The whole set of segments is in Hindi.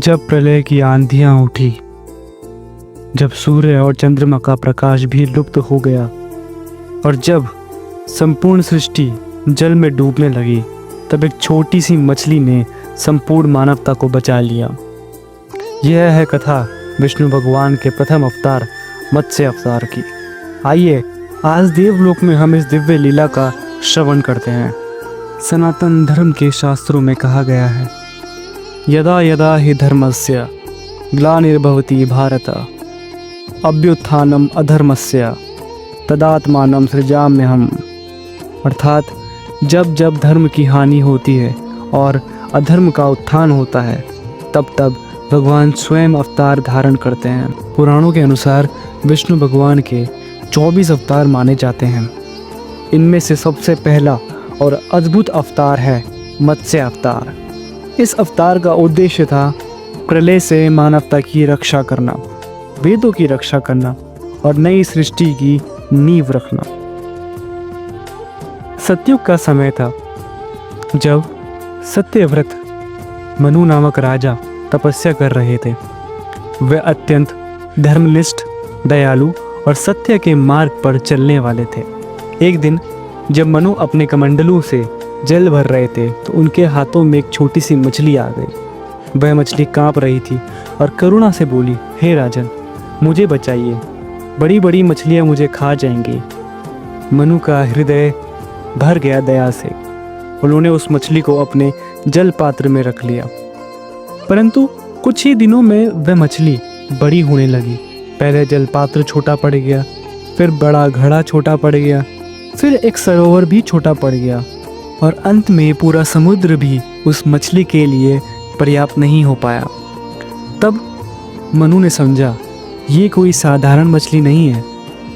जब प्रलय की आंधियां उठी, जब सूर्य और चंद्रमा का प्रकाश भी लुप्त हो गया और जब संपूर्ण सृष्टि जल में डूबने लगी, तब एक छोटी सी मछली ने संपूर्ण मानवता को बचा लिया। यह है कथा विष्णु भगवान के प्रथम अवतार मत्स्य अवतार की। आइए आज देवलोक में हम इस दिव्य लीला का श्रवण करते हैं। सनातन धर्म के शास्त्रों में कहा गया है, यदा यदा हि धर्मस्य ग्लानिर्भवति भारत अभ्युत्थानम अधर्मस्य तदात्मानं सृजाम्यहम्। अर्थात जब जब धर्म की हानि होती है और अधर्म का उत्थान होता है, तब तब भगवान स्वयं अवतार धारण करते हैं। पुराणों के अनुसार विष्णु भगवान के 24 अवतार माने जाते हैं। इनमें से सबसे पहला और अद्भुत अवतार है मत्स्य अवतार। इस अवतार का उद्देश्य था प्रलय से मानवता की रक्षा करना, वेदों की रक्षा करना और नई सृष्टि की नींव रखना। सतयुग का समय था जब सत्यव्रत मनु नामक राजा तपस्या कर रहे थे। वे अत्यंत धर्मनिष्ठ, दयालु और सत्य के मार्ग पर चलने वाले थे। एक दिन जब मनु अपने कमंडलों से जल भर रहे थे, तो उनके हाथों में एक छोटी सी मछली आ गई। वह मछली कांप रही थी और करुणा से बोली, हे राजन, मुझे बचाइए, बड़ी बड़ी मछलियाँ मुझे खा जाएंगी। मनु का हृदय भर गया दया से। उन्होंने उस मछली को अपने जल पात्र में रख लिया। परंतु कुछ ही दिनों में वह मछली बड़ी होने लगी। पहले जल पात्र छोटा पड़ गया, फिर बड़ा घड़ा छोटा पड़ गया, फिर एक सरोवर भी छोटा पड़ गया और अंत में पूरा समुद्र भी उस मछली के लिए पर्याप्त नहीं हो पाया। तब मनु ने समझा, ये कोई साधारण मछली नहीं है,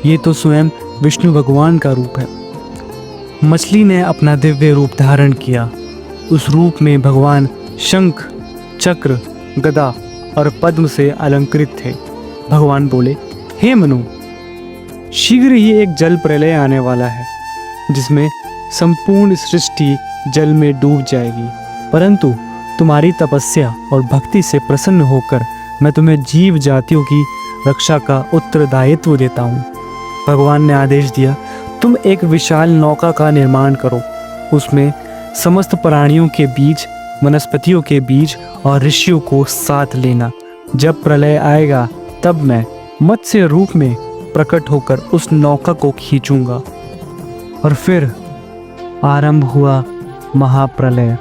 ये तो स्वयं विष्णु भगवान का रूप है। मछली ने अपना दिव्य रूप धारण किया। उस रूप में भगवान शंख, चक्र, गदा और पद्म से अलंकृत थे। भगवान बोले, हे मनु, शीघ्र ही एक जल प्रलय आने वाला है, जिसमें संपूर्ण सृष्टि जल में डूब जाएगी। परंतु तुम्हारी तपस्या और भक्ति से प्रसन्न होकर मैं तुम्हें जीव जातियों की रक्षा का उत्तरदायित्व देता हूँ। भगवान ने आदेश दिया, तुम एक विशाल नौका का निर्माण करो। उसमें समस्त प्राणियों के बीज, वनस्पतियों के बीज और ऋषियों को साथ लेना। जब प्रलय आएगा, तब मैं मत्स्य रूप में प्रकट होकर उस नौका को खींचूंगा। और फिर आरंभ हुआ महाप्रलय।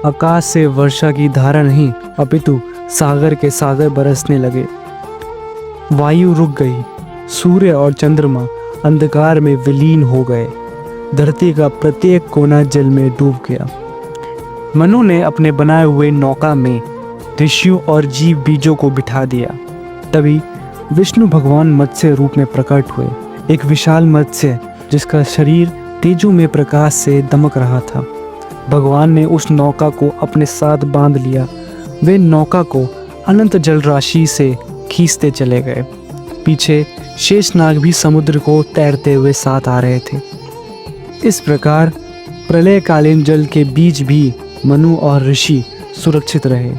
आकाश से वर्षा की धारा नहीं, अपितु सागर के सागर बरसने लगे। वायु रुक गई, सूर्य और चंद्रमा अंधकार में विलीन हो गए। धरती का प्रत्येक कोना जल में डूब गया। मनु ने अपने बनाए हुए नौका में ऋषियों और जीव बीजों को बिठा दिया। तभी विष्णु भगवान मत्स्य रूप में प्रकट हुए। एक विशाल मत्स्य जिसका शरीर तेजों में प्रकाश से दमक रहा था। भगवान ने उस नौका को अपने साथ बांध लिया। वे नौका को अनंत जल राशि से खींचते चले गए। पीछे शेषनाग भी समुद्र को तैरते हुए साथ आ रहे थे। इस प्रकार प्रलयकालीन जल के बीज भी मनु और ऋषि सुरक्षित रहे।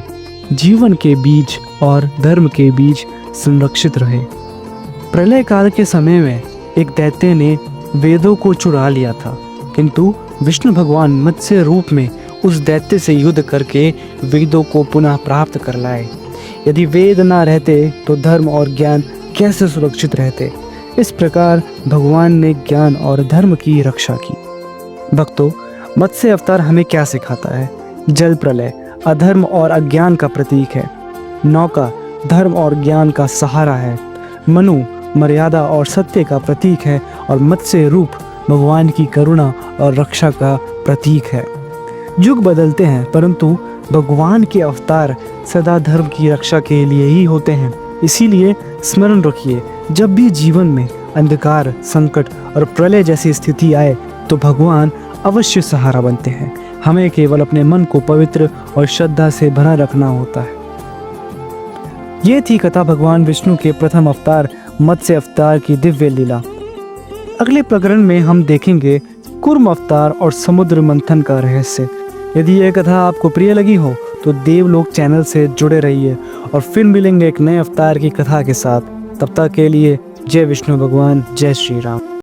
जीवन के बीज और धर्म के बीज संरक्षित रहे। प्रलय काल के समय में एक दैत्य ने वेदों को चुरा लिया था, किंतु विष्णु भगवान मत्स्य रूप में उस दैत्य से युद्ध करके वेदों को पुनः प्राप्त कर लाए। यदि वेद ना रहते तो धर्म और ज्ञान कैसे सुरक्षित रहते। इस प्रकार भगवान ने ज्ञान और धर्म की रक्षा की। भक्तों, मत्स्य अवतार हमें क्या सिखाता है? जल प्रलय अधर्म और अज्ञान का प्रतीक है। नौका धर्म और ज्ञान का सहारा है। मनु मर्यादा और सत्य का प्रतीक है और मत्स्य रूप भगवान की करुणा और रक्षा का प्रतीक है। युग बदलते हैं, परंतु भगवान के अवतार सदा धर्म की रक्षा के लिए ही होते हैं। इसीलिए स्मरण रखिए, जब भी जीवन में अंधकार, संकट और प्रलय जैसी स्थिति आए, तो भगवान अवश्य सहारा बनते हैं। हमें केवल अपने मन को पवित्र और श्रद्धा से भरा रखना होता है। ये थी कथा भगवान विष्णु के प्रथम अवतार मत्स्य अवतार की दिव्य लीला। अगले प्रकरण में हम देखेंगे कूर्म अवतार और समुद्र मंथन का रहस्य। यदि यह कथा आपको प्रिय लगी हो तो देवलोक चैनल से जुड़े रहिए और फिर मिलेंगे एक नए अवतार की कथा के साथ। तब तक के लिए जय विष्णु भगवान, जय श्री राम।